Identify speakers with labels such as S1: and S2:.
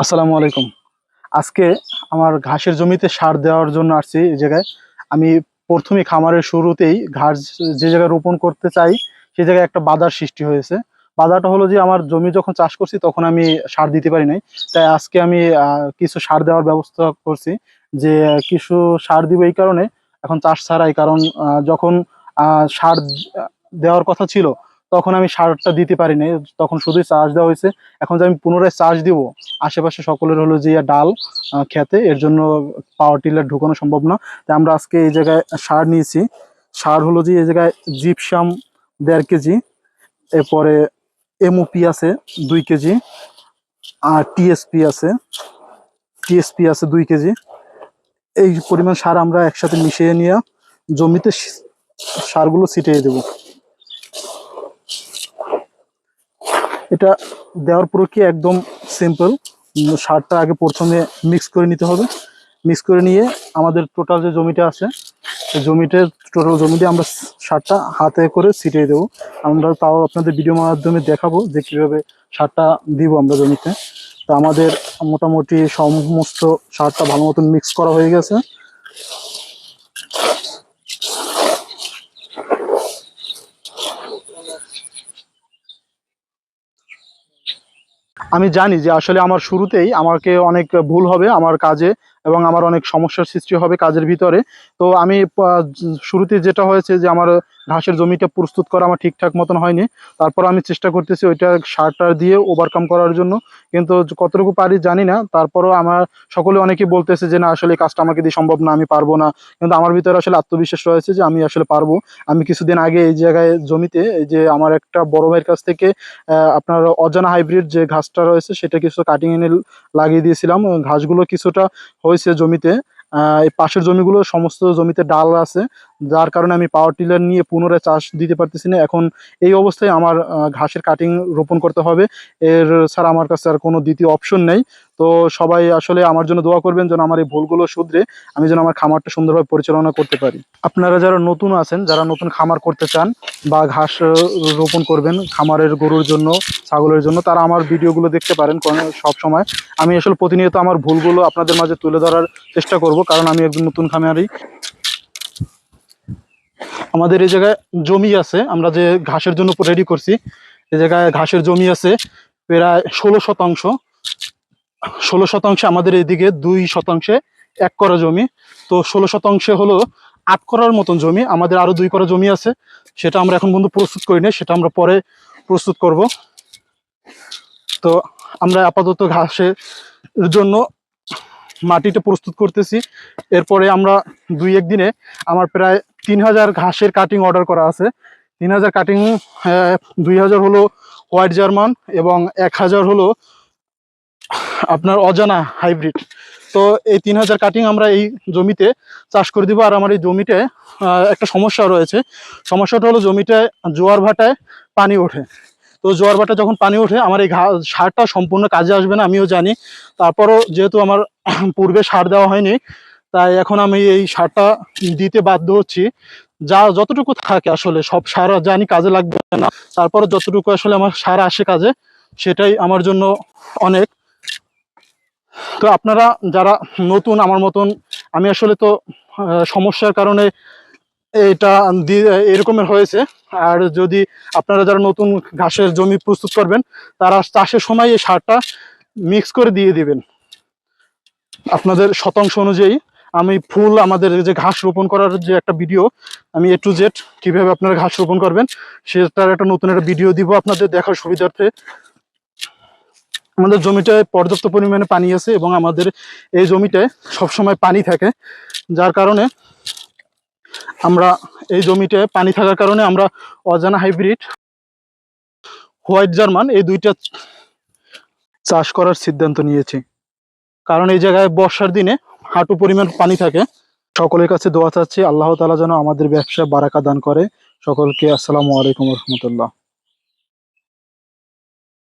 S1: আসসালামু আলাইকুম। আজকে আমার ঘাসের জমিতে সার দেওয়ার জন্য আসছি এই জায়গায়। আমি প্রথমেই খামারের শুরুতেই ঘাস যে জায়গায় রোপণ করতে চাই সেই জায়গায় একটা বাধার সৃষ্টি হয়েছে। বাধাটা হলো যে আমার জমি যখন চাষ করছি তখন আমি সার দিতে পারি নাই। তাই আজকে আমি কিছু সার দেওয়ার ব্যবস্থা করছি যে কিছু সার দিব এই কারণে এখন চাষ ছাড়াই কারণ যখন সার দেওয়ার কথা ছিল তখন আমি সারটা দিতে পারি নাই, তখন শুধুই চাষ দেওয়া হয়েছে। এখন যে আমি পুনরায় চাষ দিব আশেপাশে সকলের হলো যে ডাল খেতে, এর জন্য পাওয়ার টিলার ঢুকানো সম্ভব না। তাই আমরা আজকে এই জায়গায় সার নিয়েছি। সার হলো যে এই জায়গায় জিপসাম 1.5 কেজি, এরপরে এমওপি আছে 2 কেজি, আর টিএসপি আছে 2 কেজি। এই পরিমাণ সার আমরা একসাথে মিশিয়ে নিয়ে জমিতে সারগুলো ছিটিয়ে দেব। এটা দেওয়ার প্রক্রিয়া একদম সিম্পল। সারটা আগে প্রথমে মিক্স করে নিতে হবে। মিক্স করে নিয়ে আমাদের টোটাল যে জমিটা আছে সেই টোটাল জমিতে আমরা সারটা হাতে করে ছিটিয়ে দেবো। আমরা তাও আপনাদের ভিডিও মাধ্যমে দেখাবো যে কীভাবে সারটা দিব আমরা জমিতে। তো আমাদের মোটামুটি সমস্ত সারটা ভালো মতন মিক্স করা হয়ে গেছে। আমি জানি যে আসলে আমার শুরুতেই আমাকে অনেক ভুল হবে আমার কাজে এবং আমার অনেক সমস্যার সৃষ্টি হবে কাজের ভিতরে। তো আমি শুরুতে যেটা হয়েছে যে আমার ঘাসের জমিটা প্রস্তুত করা আমার ঠিকঠাক মতন হয়নি। তারপর আমি চেষ্টা করতেছি ওইটা সারটা দিয়ে ওভারকাম করার জন্য, কিন্তু কতটুকু পারি জানি না। তারপরও আমার সকলে অনেকেই বলতেছে যে না আসলে এই কাজটা আমাকে দিয়ে সম্ভব না, আমি পারবো না। কিন্তু আমার ভিতরে আসলে আত্মবিশ্বাস রয়েছে যে আমি আসলে পারবো। আমি কিছুদিন আগে এই জায়গায় জমিতে এই যে আমার একটা বড় ভাইয়ের কাছ থেকে আপনার অজানা হাইব্রিড যে ঘাসটা রয়েছে সেটা কিছু কাটিং এনে লাগিয়ে দিয়েছিলাম। ঘাসগুলো কিছুটা হয়েছে জমিতে। এই পাশের জমিগুলো সমস্ত জমিতে ডাল আছে, যার কারণে আমি পাওয়ার টিলার নিয়ে পুনরায় চাষ দিতে পারতেছি না। এখন এই অবস্থায় আমার ঘাসের কাটিং রোপণ করতে হবে, এর ছাড়া আমার কাছে আর কোনো দ্বিতীয় অপশন নেই। তো সবাই আসলে আমার জন্য দোয়া করবেন যেন আমার এই ভুলগুলো শুধরে আমি যেন আমার খামারটা সুন্দরভাবে পরিচালনা করতে পারি। আপনারা যারা নতুন আছেন, যারা নতুন খামার করতে চান বা ঘাস রোপণ করবেন খামারের গরুর জন্য, ছাগলের জন্য, তারা আমার ভিডিওগুলো দেখতে পারেন সব সময়। আমি আসলে প্রতিনিয়ত আমার ভুলগুলো আপনাদের মাঝে তুলে ধরার চেষ্টা করব, কারণ আমি একজন নতুন খামারি। আমাদের এই জায়গায় জমি আছে, আমরা যে ঘাসের জন্য রেডি করছি, এই জায়গায় ঘাসের জমি আছে প্রায় 16 শতাংশ। 16 শতাংশে আমাদের এইদিকে 2 শতাংশে 1 করা জমি। তো 16 শতাংশে হলো 8 করার মতন জমি। আমাদের আরো 2 করা জমি আছে, সেটা আমরা এখন পর্যন্ত প্রস্তুত করি না, সেটা আমরা পরে প্রস্তুত করব। তো আমরা আপাতত ঘাসের জন্য মাটিটা প্রস্তুত করতেছি। এরপরে আমরা 2-1 দিনে আমার প্রায় 3000 ঘাসের কাটিং অর্ডার করা আছে। 3000 কাটিং, 2000 হলো হোয়াইট জার্মান এবং 1000 হলো আপনার অজানা হাইব্রিড। তো এই 3000 কাটিং আমরা এই জমিতে চাষ করে দিব। আর আমার এই জমিতে একটা সমস্যা রয়েছে। সমস্যাটা হলো জমিটায় জোয়ার ভাটায় পানি ওঠে। তো জোয়ার ভাটা যখন পানি ওঠে আমার এই সারটা সম্পূর্ণ কাজে আসবে না, আমিও জানি। তারপরও যেহেতু আমার পূর্বে সার দেওয়া হয়নি, তাই এখন আমি এই সারটা দিতে বাধ্য হচ্ছি। যতটুকু থাকে আসলে সব সার জানি কাজে লাগবে না, তারপরে যতটুকু আসলে আমার সার আসে কাজে সেটাই আমার জন্য অনেক। তো আপনারা যারা নতুন আমার মতন, আমি আসলে তো সমস্যার কারণে এটা এরকমের হয়েছে। আর যদি আপনারা যারা নতুন ঘাসের জমি প্রস্তুত করবেন তারা চাষের সময় এই সারটা মিক্স করে দিয়ে দিবেন আপনাদের শতাংশ অনুযায়ী। আমি ফুল আমাদের যে ঘাস রোপণ করার যে একটা ভিডিও, আমি A to Z কিভাবে আপনারা ঘাস রোপণ করবেন সেটার একটা নতুন একটা ভিডিও দিব আপনাদের দেখার সুবিধার্থে। আমাদের জমিটায় পর্যাপ্ত পরিমাণে পানি আছে এবং আমাদের এই জমিটায় সবসময় পানি থাকে, যার কারণে আমরা এই জমিটায় পানি থাকার কারণে আমরা অজানা হাইব্রিড, হোয়াইট জার্মান এই দুইটা চাষ করার সিদ্ধান্ত নিয়েছি। কারণ এই জায়গায় বর্ষার দিনে হাঁটু পরিমাণ পানি থাকে। সকলের কাছে দোয়া চাচ্ছি আল্লাহ তাআলা যেন আমাদের ব্যবসায় বারাকা দান করে। সকলকে আসসালামু আলাইকুম রহমতুল্লাহ।